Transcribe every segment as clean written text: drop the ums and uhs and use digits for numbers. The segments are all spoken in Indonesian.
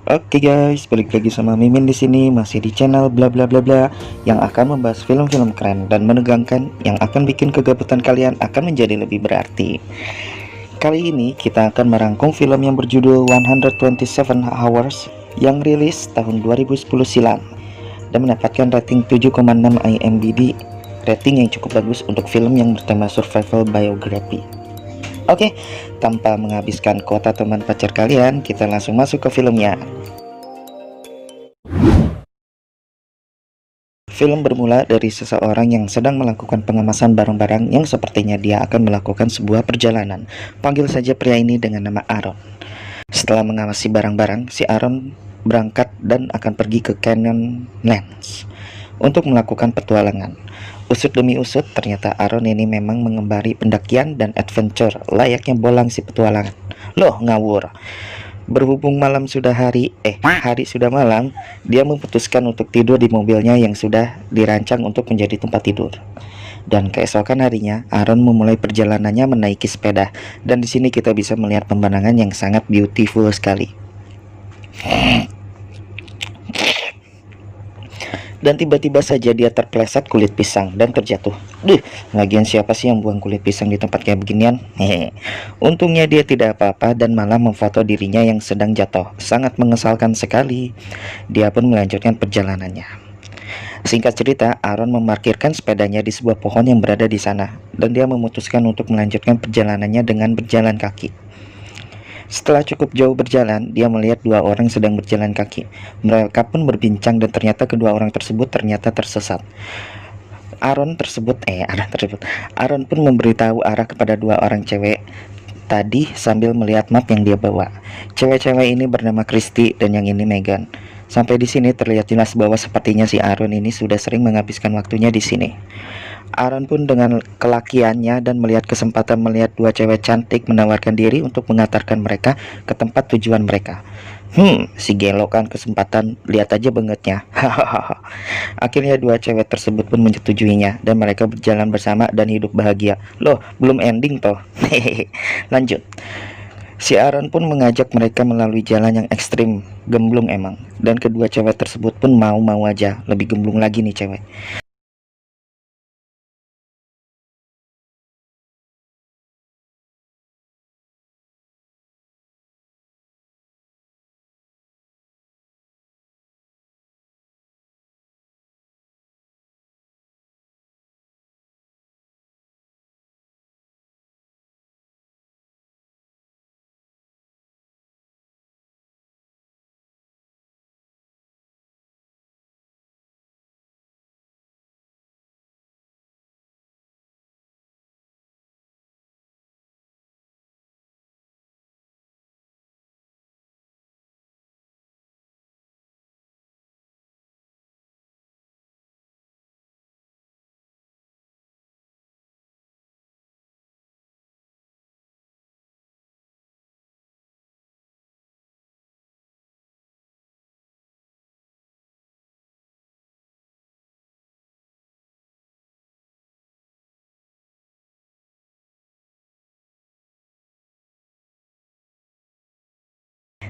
Oke guys, balik lagi sama Mimin di sini, masih di channel bla bla bla bla yang akan membahas film-film keren dan menegangkan yang akan bikin kegabutan kalian akan menjadi lebih berarti. Kali ini kita akan merangkum film yang berjudul 127 Hours yang rilis tahun 2010 silam dan mendapatkan rating 7,6 IMDb, rating yang cukup bagus untuk film yang bertema survival biography. Oke, tanpa menghabiskan kuota teman pacar kalian, kita langsung masuk ke filmnya. Film bermula dari seseorang yang sedang melakukan pengemasan barang-barang yang sepertinya dia akan melakukan sebuah perjalanan. Panggil saja pria ini dengan nama Aaron. Setelah mengawasi barang-barang, si Aaron berangkat dan akan pergi ke Canyonlands untuk melakukan petualangan. Usut demi usut, ternyata Aaron ini memang mengembari pendakian dan adventure layaknya bolang si petualangan. Loh, ngawur. Berhubung hari sudah malam, dia memutuskan untuk tidur di mobilnya yang sudah dirancang untuk menjadi tempat tidur. Dan keesokan harinya, Aaron memulai perjalanannya menaiki sepeda. Dan di sini kita bisa melihat pemandangan yang sangat beautiful sekali. Dan tiba-tiba saja dia terpeleset kulit pisang dan terjatuh. Duh, lagian siapa sih yang buang kulit pisang di tempat kayak beginian? Hehe. Untungnya dia tidak apa-apa dan malah memfoto dirinya yang sedang jatuh. Sangat mengesalkan sekali. Dia pun melanjutkan perjalanannya. Singkat cerita, Aaron memarkirkan sepedanya di sebuah pohon yang berada di sana, dan dia memutuskan untuk melanjutkan perjalanannya dengan berjalan kaki. Setelah cukup jauh berjalan, dia melihat dua orang sedang berjalan kaki. Mereka pun berbincang dan ternyata kedua orang tersebut ternyata tersesat. Aaron pun memberitahu arah kepada dua orang cewek tadi sambil melihat map yang dia bawa. Cewek-cewek ini bernama Christy dan yang ini Megan. Sampai di sini terlihat jelas bahwa sepertinya si Aaron ini sudah sering menghabiskan waktunya di sini. Aaron pun dengan kelakiannya dan melihat kesempatan melihat dua cewek cantik menawarkan diri untuk mengantarkan mereka ke tempat tujuan mereka. Si gelo kan kesempatan, lihat aja bangetnya. Hahaha. Akhirnya dua cewek tersebut pun menyetujuinya dan mereka berjalan bersama dan hidup bahagia. Loh, belum ending toh. Hehehe. Lanjut. Si Aaron pun mengajak mereka melalui jalan yang ekstrim, gemblung emang. Dan kedua cewek tersebut pun mau-mau aja, lebih gemblung lagi nih cewek.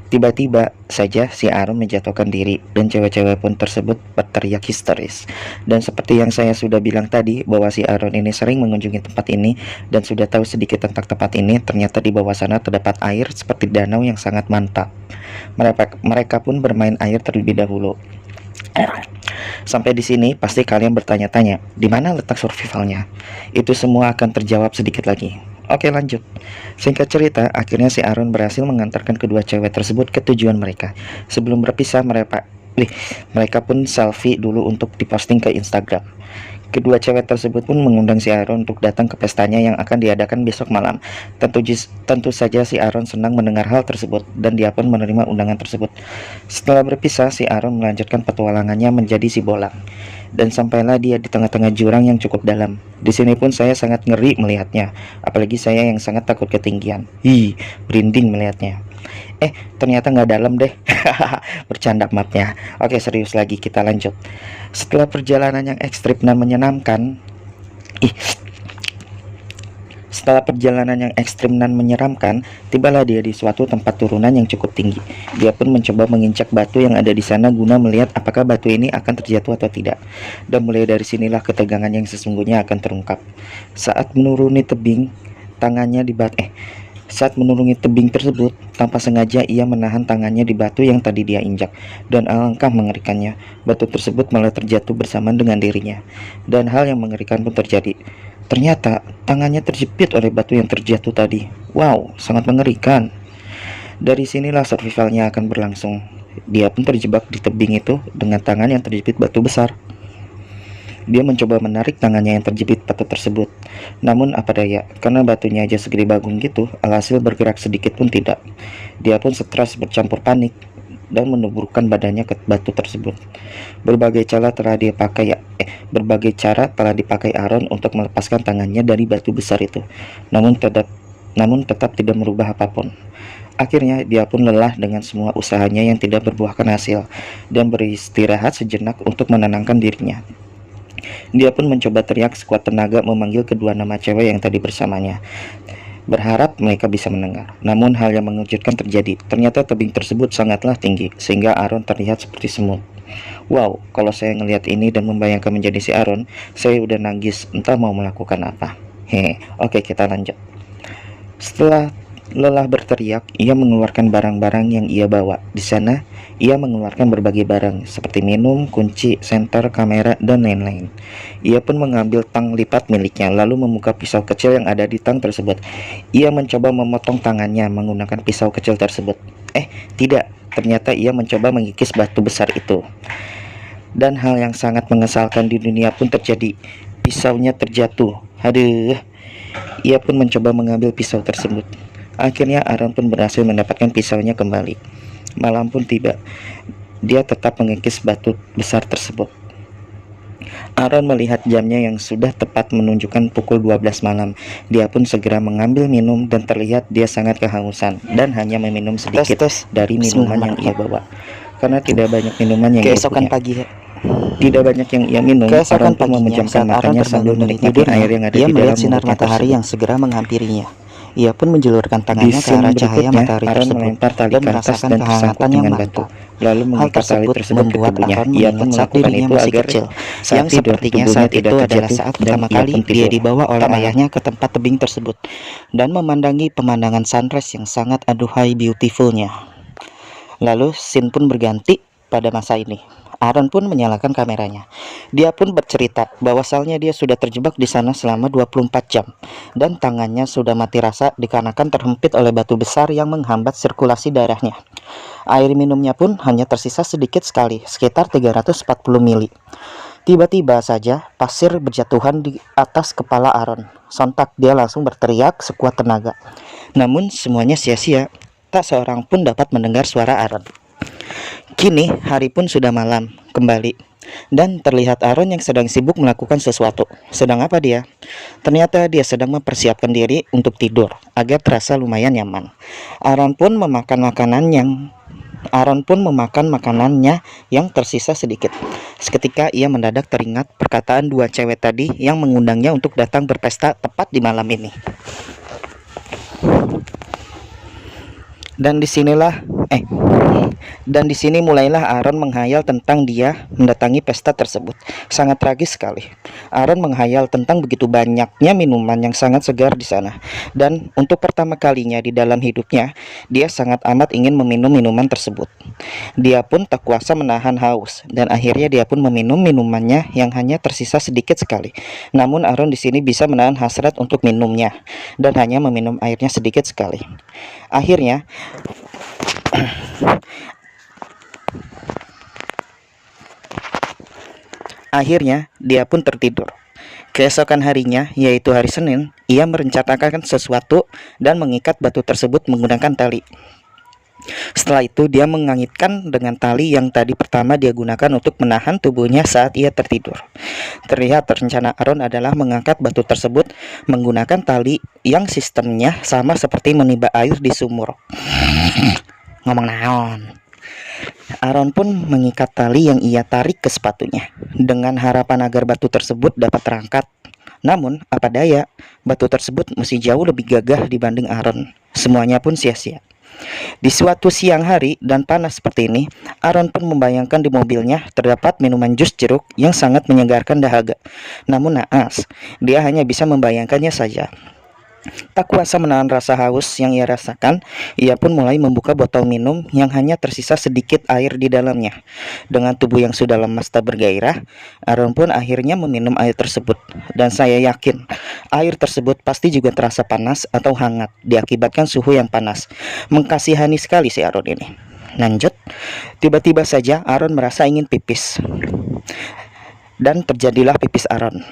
Tiba-tiba saja si Aaron menjatuhkan diri dan cewek-cewek pun tersebut berteriak histeris. Dan seperti yang saya sudah bilang tadi bahwa si Aaron ini sering mengunjungi tempat ini dan sudah tahu sedikit tentang tempat ini, ternyata di bawah sana terdapat air seperti danau yang sangat mantap. Mereka pun bermain air terlebih dahulu. Sampai di sini pasti kalian bertanya-tanya, di mana letak survivalnya? Itu semua akan terjawab sedikit lagi. Oke, lanjut. Singkat cerita, akhirnya si Aaron berhasil mengantarkan kedua cewek tersebut ke tujuan mereka. Sebelum berpisah, mereka pun selfie dulu untuk diposting ke Instagram. Kedua cewek tersebut pun mengundang si Aaron untuk datang ke pestanya yang akan diadakan besok malam. Tentu saja si Aaron senang mendengar hal tersebut dan dia pun menerima undangan tersebut. Setelah berpisah, si Aaron melanjutkan petualangannya menjadi si bolang. Dan sampailah dia di tengah-tengah jurang yang cukup dalam. Di sini pun saya sangat ngeri melihatnya, apalagi saya yang sangat takut ketinggian. Merinding melihatnya. Ternyata nggak dalam deh. Bercanda mapnya. Oke, serius lagi, kita lanjut. Setelah perjalanan yang ekstrim dan menyenangkan, ih, Setelah perjalanan yang ekstrim dan menyeramkan, tibalah dia di suatu tempat turunan yang cukup tinggi. Dia pun mencoba menginjak batu yang ada di sana guna melihat apakah batu ini akan terjatuh atau tidak. Dan mulai dari sinilah ketegangan yang sesungguhnya akan terungkap. Saat menuruni tebing, tangannya di saat menuruni tebing tersebut, tanpa sengaja ia menahan tangannya di batu yang tadi dia injak, dan alangkah mengerikannya, batu tersebut malah terjatuh bersamaan dengan dirinya. Dan hal yang mengerikan pun terjadi. Ternyata tangannya terjepit oleh batu yang terjatuh tadi. Wow, sangat mengerikan. Dari sinilah survivalnya akan berlangsung. Dia pun terjebak di tebing itu dengan tangan yang terjepit batu besar. Dia mencoba menarik tangannya yang terjepit batu tersebut. Namun apa daya, karena batunya aja segede bagong gitu, alhasil bergerak sedikit pun tidak. Dia pun stres bercampur panik dan menuburkan badannya ke batu tersebut. Berbagai cara telah dipakai Aaron untuk melepaskan tangannya dari batu besar itu. Namun tetap tidak merubah apapun. Akhirnya dia pun lelah dengan semua usahanya yang tidak berbuahkan hasil dan beristirahat sejenak untuk menenangkan dirinya. Dia pun mencoba teriak sekuat tenaga memanggil kedua nama cewek yang tadi bersamanya, berharap mereka bisa mendengar. Namun hal yang mengejutkan terjadi. Ternyata tebing tersebut sangatlah tinggi sehingga Aaron terlihat seperti semut. Wow, kalau saya ngelihat ini dan membayangkan menjadi si Aaron, saya udah nangis entah mau melakukan apa. Oke, kita lanjut. Setelah lelah berteriak, ia mengeluarkan barang-barang yang ia bawa. Di sana, ia mengeluarkan berbagai barang seperti minum, kunci, senter, kamera, dan lain-lain. Ia pun mengambil tang lipat miliknya, lalu membuka pisau kecil yang ada di tang tersebut. Ia mencoba memotong tangannya menggunakan pisau kecil tersebut. Tidak, ternyata ia mencoba mengikis batu besar itu. Dan hal yang sangat mengesalkan di dunia pun terjadi. Pisaunya terjatuh. Aduh. Ia pun mencoba mengambil pisau tersebut. Akhirnya Aaron pun berhasil mendapatkan pisaunya kembali. Malam pun tiba. Dia tetap mengikis batu besar tersebut. Aaron melihat jamnya yang sudah tepat menunjukkan pukul 12 malam. Dia pun segera mengambil minum dan terlihat dia sangat kehausan dan hanya meminum sedikit dari minuman yang ia bawa. Karena tidak banyak minuman yang ia punya. Tidak banyak yang ia minum. Aaron pun memejamkan matanya sambil menikmati air yang ada di dalam sinar matahari yang segera menghampirinya. Ia pun menjulurkan tangannya ke arah cahaya matahari tersebut dan merasakan kehangatan yang mantap. Hal tersebut membuat Aaron mengingat saat dirinya masih kecil, yang sepertinya saat itu adalah saat pertama kali dia dibawa oleh ayahnya ke tempat tebing tersebut dan memandangi pemandangan sunrise yang sangat aduhai beautifulnya. Lalu scene pun berganti pada masa ini. Aaron pun menyalakan kameranya. Dia pun bercerita bahwasalnya dia sudah terjebak di sana selama 24 jam dan tangannya sudah mati rasa dikarenakan terhempit oleh batu besar yang menghambat sirkulasi darahnya. Air minumnya pun hanya tersisa sedikit sekali, sekitar 340 mili. Tiba-tiba saja pasir berjatuhan di atas kepala Aaron. Sontak dia langsung berteriak sekuat tenaga. Namun semuanya sia-sia. Tak seorang pun dapat mendengar suara Aaron. Kini hari pun sudah malam kembali dan terlihat Aaron yang sedang sibuk melakukan sesuatu. Sedang apa dia? Ternyata dia sedang mempersiapkan diri untuk tidur agar terasa lumayan nyaman. Aaron pun memakan makanannya yang tersisa sedikit. Seketika ia mendadak teringat perkataan dua cewek tadi yang mengundangnya untuk datang berpesta tepat di malam ini. Dan di sini mulailah Aaron menghayal tentang dia mendatangi pesta tersebut. Sangat tragis sekali. Aaron menghayal tentang begitu banyaknya minuman yang sangat segar di sana. Dan untuk pertama kalinya di dalam hidupnya, dia sangat amat ingin meminum minuman tersebut. Dia pun tak kuasa menahan haus dan akhirnya dia pun meminum minumannya yang hanya tersisa sedikit sekali. Namun Aaron di sini bisa menahan hasrat untuk minumnya dan hanya meminum airnya sedikit sekali. Akhirnya dia pun tertidur. Keesokan harinya, yaitu hari Senin, ia merencanakan sesuatu dan mengikat batu tersebut menggunakan tali. Setelah itu dia mengangitkan dengan tali yang tadi pertama dia gunakan untuk menahan tubuhnya saat ia tertidur. Terlihat rencana Aaron adalah mengangkat batu tersebut menggunakan tali yang sistemnya sama seperti menimba air di sumur. Ngomong naon. Aaron pun mengikat tali yang ia tarik ke sepatunya dengan harapan agar batu tersebut dapat terangkat. Namun, apa daya, batu tersebut masih jauh lebih gagah dibanding Aaron. Semuanya pun sia-sia. Di suatu siang hari dan panas seperti ini, Aaron pun membayangkan di mobilnya terdapat minuman jus jeruk yang sangat menyegarkan dahaga. Namun naas, dia hanya bisa membayangkannya saja. Tak kuasa menahan rasa haus yang ia rasakan, ia pun mulai membuka botol minum yang hanya tersisa sedikit air di dalamnya. Dengan tubuh yang sudah lemas tak bergairah, Aaron pun akhirnya meminum air tersebut. Dan saya yakin, air tersebut pasti juga terasa panas atau hangat, diakibatkan suhu yang panas. Mengkasihani sekali si Aaron ini. Lanjut, tiba-tiba saja Aaron merasa ingin pipis. Dan terjadilah pipis Aaron.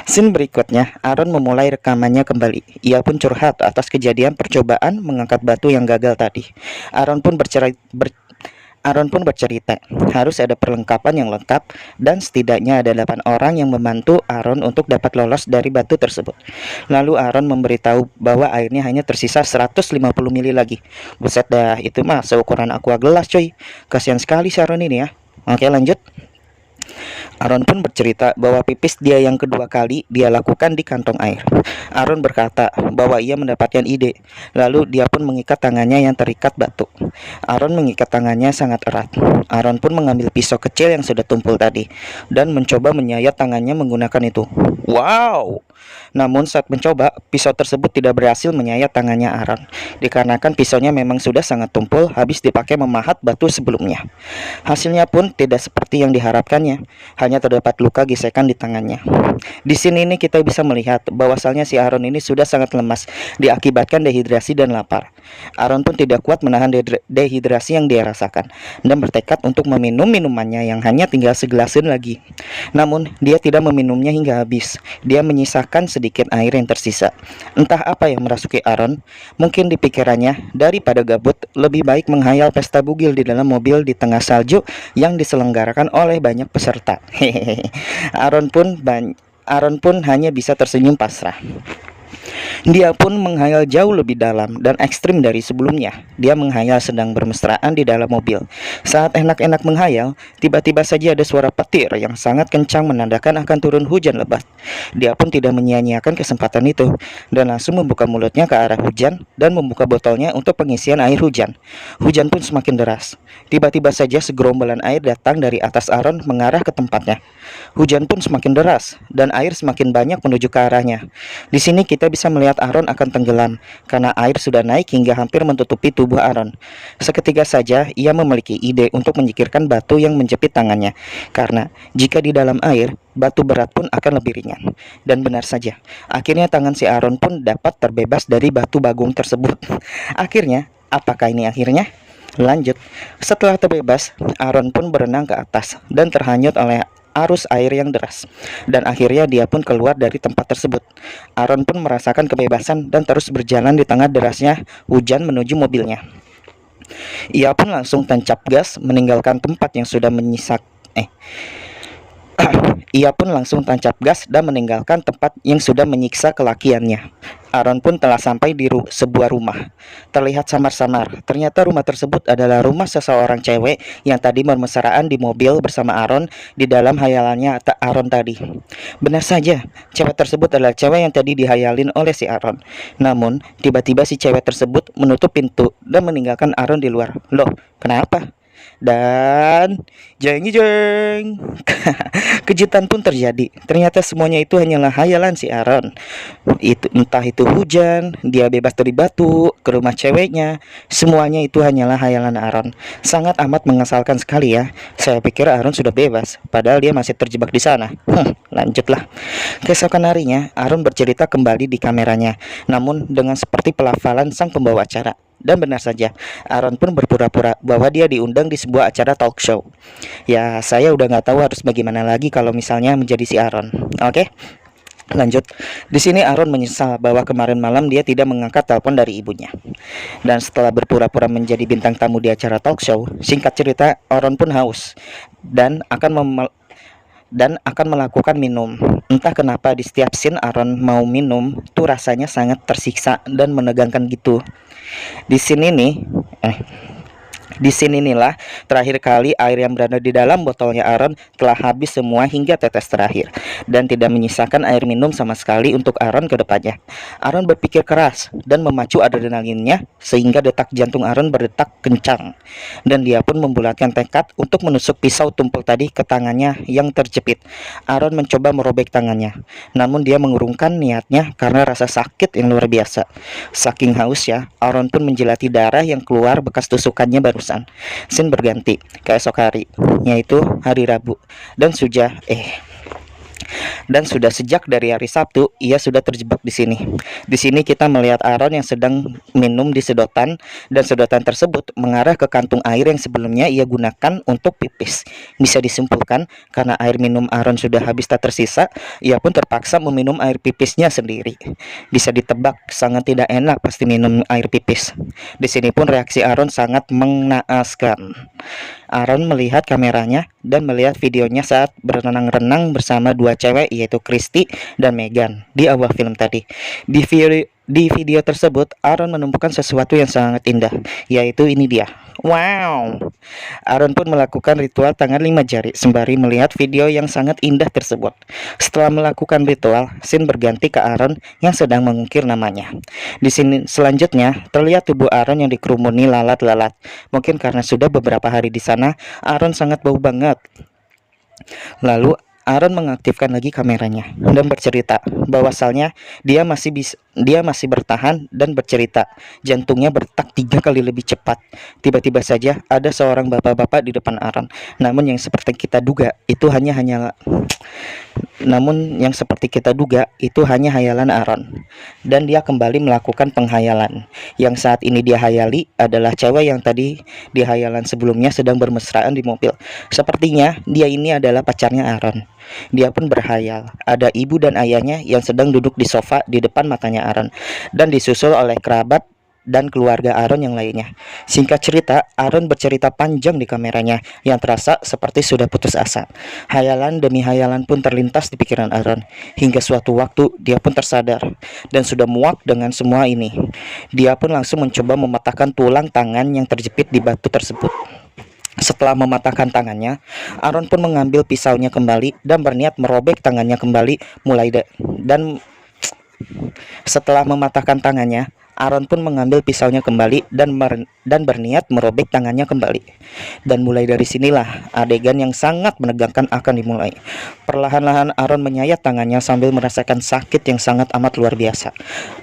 Scene berikutnya, Aaron memulai rekamannya kembali. Ia pun curhat atas kejadian percobaan mengangkat batu yang gagal tadi. Aaron pun bercerita, harus ada perlengkapan yang lengkap dan setidaknya ada 8 orang yang membantu Aaron untuk dapat lolos dari batu tersebut. Lalu Aaron memberitahu bahwa airnya hanya tersisa 150 mili lagi. Buset dah, itu mah seukuran aqua gelas coy. Kasihan sekali si Aaron ini ya. Oke, lanjut. Aaron pun bercerita bahwa pipis dia yang kedua kali dia lakukan di kantong air. Aaron berkata bahwa ia mendapatkan ide, lalu dia pun mengikat tangannya yang terikat batu. Aaron mengikat tangannya sangat erat. Aaron pun mengambil pisau kecil yang sudah tumpul tadi dan mencoba menyayat tangannya menggunakan itu. Wow! Namun saat mencoba, pisau tersebut tidak berhasil menyayat tangannya Aaron, dikarenakan pisaunya memang sudah sangat tumpul habis dipakai memahat batu sebelumnya. Hasilnya pun tidak seperti yang diharapkannya, hanya terdapat luka gesekan di tangannya. Di sini ini kita bisa melihat bahwasalnya si Aaron ini sudah sangat lemas diakibatkan dehidrasi dan lapar. Aaron pun tidak kuat menahan dehidrasi yang dia rasakan dan bertekad untuk meminum minumannya yang hanya tinggal segelasin lagi. Namun dia tidak meminumnya hingga habis. Dia menyisakan sedikit air yang tersisa. Entah apa yang merasuki Aaron. Mungkin di pikirannya, daripada gabut, lebih baik menghayal pesta bugil di dalam mobil di tengah salju yang diselenggarakan oleh banyak peserta. Aaron pun hanya bisa tersenyum pasrah. Dia pun menghayal jauh lebih dalam dan ekstrim dari sebelumnya. Dia menghayal sedang bermesraan di dalam mobil. Saat enak-enak menghayal, tiba-tiba saja ada suara petir yang sangat kencang menandakan akan turun hujan lebat. Dia pun tidak menyia-nyiakan kesempatan itu dan langsung membuka mulutnya ke arah hujan dan membuka botolnya untuk pengisian air hujan. Hujan pun semakin deras. Tiba-tiba saja segerombolan air datang dari atas Aaron mengarah ke tempatnya. Hujan pun semakin deras dan air semakin banyak menuju ke arahnya. Di sini kita bisa melihat Aaron akan tenggelam karena air sudah naik hingga hampir menutupi tubuh Aaron. Seketika saja ia memiliki ide untuk menyingkirkan batu yang menjepit tangannya, karena jika di dalam air, batu berat pun akan lebih ringan. Dan benar saja, akhirnya tangan si Aaron pun dapat terbebas dari batu bagong tersebut. Akhirnya, apakah ini akhirnya? Lanjut, setelah terbebas, Aaron pun berenang ke atas dan terhanyut oleh arus air yang deras, dan akhirnya dia pun keluar dari tempat tersebut. Aaron pun merasakan kebebasan dan terus berjalan di tengah derasnya hujan menuju mobilnya. Ia pun langsung tancap gas meninggalkan tempat yang sudah Ia pun langsung tancap gas dan meninggalkan tempat yang sudah menyiksa kelakiannya. Aaron pun telah sampai di sebuah rumah. Terlihat samar-samar, ternyata rumah tersebut adalah rumah seseorang cewek yang tadi bermesraan di mobil bersama Aaron di dalam hayalannya Aaron tadi. Benar saja, cewek tersebut adalah cewek yang tadi dihayalin oleh si Aaron. Namun, tiba-tiba si cewek tersebut menutup pintu dan meninggalkan Aaron di luar. Loh, kenapa? Dan jeng jeng kejutan pun terjadi. Ternyata semuanya itu hanyalah hayalan si Aaron. Entah itu hujan, dia bebas dari batu, ke rumah ceweknya, semuanya itu hanyalah hayalan Aaron. Sangat amat mengesalkan sekali ya. Saya pikir Aaron sudah bebas, padahal dia masih terjebak di sana. Lanjutlah. Keesokan harinya, Aaron bercerita kembali di kameranya, namun dengan seperti pelafalan sang pembawa acara. Dan benar saja, Aaron pun berpura-pura bahwa dia diundang di sebuah acara talk show. Ya, saya udah nggak tahu harus bagaimana lagi kalau misalnya menjadi si Aaron. Oke, lanjut. Di sini Aaron menyesal bahwa kemarin malam dia tidak mengangkat telepon dari ibunya. Dan setelah berpura-pura menjadi bintang tamu di acara talk show, singkat cerita, Aaron pun haus dan akan melakukan minum. Entah kenapa di setiap scene Aaron mau minum tuh rasanya sangat tersiksa dan menegangkan gitu. Di sini nih Di sini inilah terakhir kali air yang berada di dalam botolnya Aaron telah habis semua hingga tetes terakhir dan tidak menyisakan air minum sama sekali untuk Aaron ke depannya. Aaron berpikir keras dan memacu adrenalinnya sehingga detak jantung Aaron berdetak kencang dan dia pun membulatkan tekad untuk menusuk pisau tumpul tadi ke tangannya yang terjepit. Aaron mencoba merobek tangannya, namun dia mengurungkan niatnya karena rasa sakit yang luar biasa. Saking hausnya, Aaron pun menjilati darah yang keluar bekas tusukannya barusan. Scene berganti keesok hari, yaitu hari Rabu, dan sudah sejak dari hari Sabtu ia sudah terjebak di sini. Di sini kita melihat Aaron yang sedang minum di sedotan dan sedotan tersebut mengarah ke kantung air yang sebelumnya ia gunakan untuk pipis. Bisa disimpulkan karena air minum Aaron sudah habis tak tersisa, ia pun terpaksa meminum air pipisnya sendiri. Bisa ditebak sangat tidak enak pasti minum air pipis. Di sini pun reaksi Aaron sangat mengenaskan. Aaron melihat kameranya dan melihat videonya saat berenang-renang bersama dua cewek yaitu Christy dan Megan di awal film tadi. Di video tersebut Aaron menemukan sesuatu yang sangat indah, yaitu ini dia. Wow. Aaron pun melakukan ritual tangan 5 jari sembari melihat video yang sangat indah tersebut. Setelah melakukan ritual, scene berganti ke Aaron yang sedang mengukir namanya. Di sini selanjutnya terlihat tubuh Aaron yang dikerumuni lalat-lalat. Mungkin karena sudah beberapa hari di sana, Aaron sangat bau banget. Lalu Aaron mengaktifkan lagi kameranya dan bercerita bahwasalnya dia masih bertahan dan bercerita. Jantungnya berdetak 3 kali lebih cepat. Tiba-tiba saja ada seorang bapak-bapak di depan Aaron. Namun yang seperti kita duga itu hanya hayalan Aaron. Dan dia kembali melakukan penghayalan. Yang saat ini dia hayali adalah cewek yang tadi di hayalan sebelumnya sedang bermesraan di mobil. Sepertinya dia ini adalah pacarnya Aaron. Dia pun berhayal ada ibu dan ayahnya yang sedang duduk di sofa di depan matanya Aaron dan disusul oleh kerabat dan keluarga Aaron yang lainnya. Singkat cerita, Aaron bercerita panjang di kameranya yang terasa seperti sudah putus asa. Hayalan demi hayalan pun terlintas di pikiran Aaron. Hingga suatu waktu dia pun tersadar dan sudah muak dengan semua ini. Dia pun langsung mencoba mematahkan tulang tangan yang terjepit di batu tersebut. Setelah mematahkan tangannya, Aaron pun mengambil pisaunya kembali dan berniat merobek tangannya kembali setelah mematahkan tangannya, Aaron pun mengambil pisaunya kembali dan berniat merobek tangannya kembali. Dan mulai dari sinilah adegan yang sangat menegangkan akan dimulai. Perlahan-lahan Aaron menyayat tangannya sambil merasakan sakit yang sangat amat luar biasa.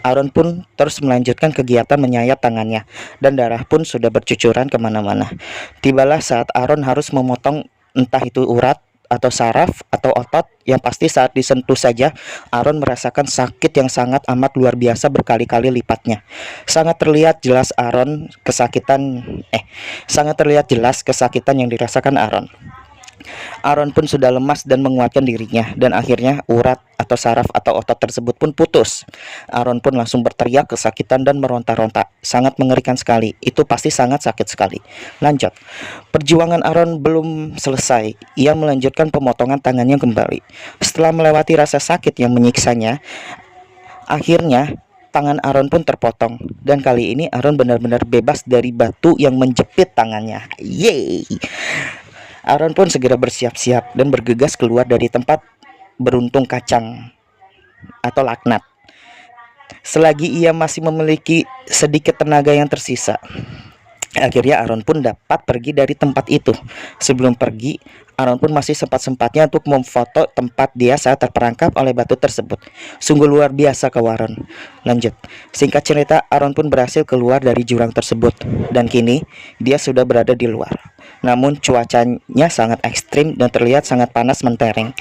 Aaron pun terus melanjutkan kegiatan menyayat tangannya dan darah pun sudah bercucuran kemana-mana. Tibalah saat Aaron harus memotong entah itu urat atau saraf atau otot, yang pasti saat disentuh saja Aaron merasakan sakit yang sangat amat luar biasa berkali-kali lipatnya. Sangat terlihat jelas kesakitan yang dirasakan Aaron. Aaron pun sudah lemas dan menguatkan dirinya dan akhirnya urat atau saraf atau otot tersebut pun putus. Aaron pun langsung berteriak kesakitan dan meronta-ronta. Sangat mengerikan sekali. Itu pasti sangat sakit sekali. Lanjut. Perjuangan Aaron belum selesai. Ia melanjutkan pemotongan tangannya kembali. Setelah melewati rasa sakit yang menyiksanya, akhirnya tangan Aaron pun terpotong dan kali ini Aaron benar-benar bebas dari batu yang menjepit tangannya. Yeay. Aaron pun segera bersiap-siap dan bergegas keluar dari tempat beruntung kacang atau laknat. Selagi ia masih memiliki sedikit tenaga yang tersisa, akhirnya Aaron pun dapat pergi dari tempat itu. Sebelum pergi, Aaron pun masih sempat-sempatnya untuk memfoto tempat dia saat terperangkap oleh batu tersebut. Sungguh luar biasa Aaron. Lanjut. Singkat cerita, Aaron pun berhasil keluar dari jurang tersebut dan kini dia sudah berada di luar. Namun cuacanya sangat ekstrim dan terlihat sangat panas mentereng.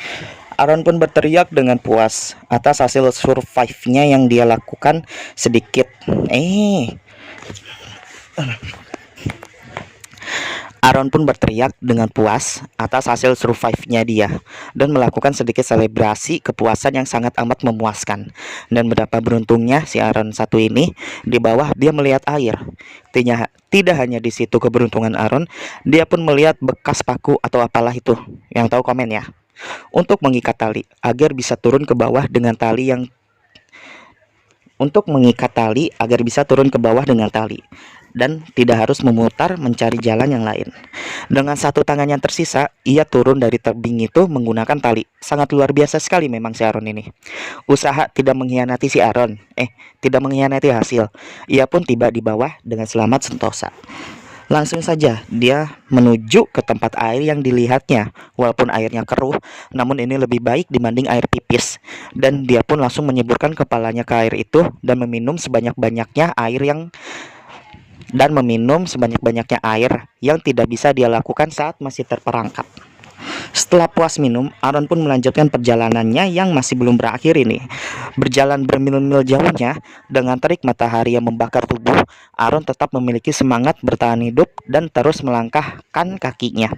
Aaron pun berteriak dengan puas atas hasil survive-nya yang dia lakukan sedikit. Aaron pun berteriak dengan puas atas hasil survive-nya dia dan melakukan sedikit selebrasi kepuasan yang sangat amat memuaskan. Dan betapa beruntungnya si Aaron satu ini, di bawah dia melihat air. Tidak hanya di situ keberuntungan Aaron, dia pun melihat bekas paku atau apalah itu. Yang tahu komen ya. Untuk mengikat tali agar bisa turun ke bawah dengan tali. dan tidak harus memutar mencari jalan yang lain. Dengan satu tangan yang tersisa, ia turun dari tebing itu menggunakan tali. Sangat luar biasa sekali memang si Aaron ini. Usaha tidak mengkhianati si Aaron, tidak mengkhianati hasil. Ia pun tiba di bawah dengan selamat sentosa. Langsung saja dia menuju ke tempat air yang dilihatnya. Walaupun airnya keruh, namun ini lebih baik dibanding air pipis. Dan dia pun langsung menyeburkan kepalanya ke air itu dan meminum sebanyak-banyaknya air yang tidak bisa dia lakukan saat masih terperangkap. Setelah puas minum, Aaron pun melanjutkan perjalanannya yang masih belum berakhir ini. Berjalan bermil-mil jauhnya, dengan terik matahari yang membakar tubuh, Aaron tetap memiliki semangat bertahan hidup dan terus melangkahkan kakinya.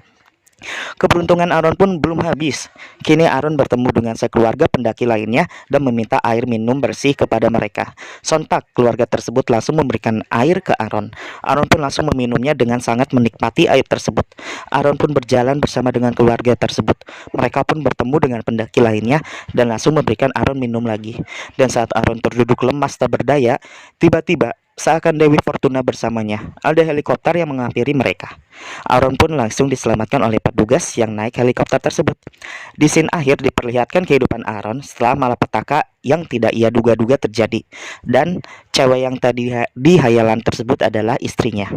Keberuntungan Aaron pun belum habis. Kini Aaron bertemu dengan sekeluarga pendaki lainnya dan meminta air minum bersih kepada mereka. Sontak keluarga tersebut langsung memberikan air ke Aaron. Aaron pun langsung meminumnya dengan sangat menikmati air tersebut. Aaron pun berjalan bersama dengan keluarga tersebut. Mereka pun bertemu dengan pendaki lainnya dan langsung memberikan Aaron minum lagi. Dan saat Aaron terduduk lemas tak berdaya, tiba-tiba seakan Dewi Fortuna bersamanya, ada helikopter yang menghampiri mereka. Aaron pun langsung diselamatkan oleh petugas yang naik helikopter tersebut. Di scene akhir diperlihatkan kehidupan Aaron setelah malapetaka yang tidak ia duga-duga terjadi. Dan cewek yang tadi di hayalan tersebut adalah istrinya.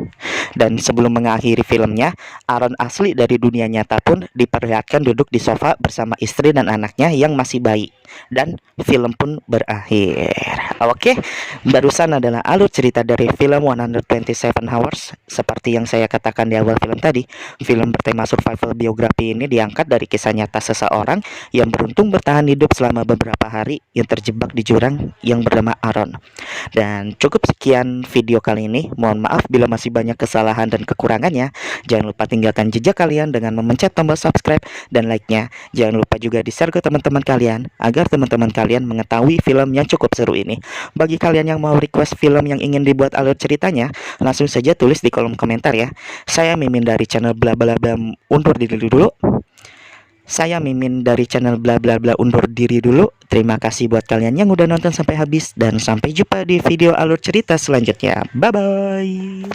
Dan sebelum mengakhiri filmnya, Aaron asli dari dunia nyata pun diperlihatkan duduk di sofa bersama istri dan anaknya yang masih bayi. Dan film pun berakhir. Oke, barusan adalah alur cerita dari film 127 Hours. Seperti yang saya katakan di awal film tadi, film bertema survival biografi ini diangkat dari kisah nyata seseorang yang beruntung bertahan hidup selama beberapa hari yang terjebak di jurang yang bernama Aaron. Dan cukup sekian video kali ini. Mohon maaf bila masih banyak kesalahan dan kekurangannya. Jangan lupa tinggalkan jejak kalian dengan memencet tombol subscribe dan like-nya. Jangan lupa juga di-share ke teman-teman kalian agar teman-teman kalian mengetahui film yang cukup seru ini. Bagi kalian yang mau request film yang ingin dibuat alur ceritanya, langsung saja tulis di kolom komentar ya. Saya Mimin dari channel bla bla bla undur diri dulu. Terima kasih buat kalian yang udah nonton sampai habis dan sampai jumpa di video alur cerita selanjutnya. Bye bye.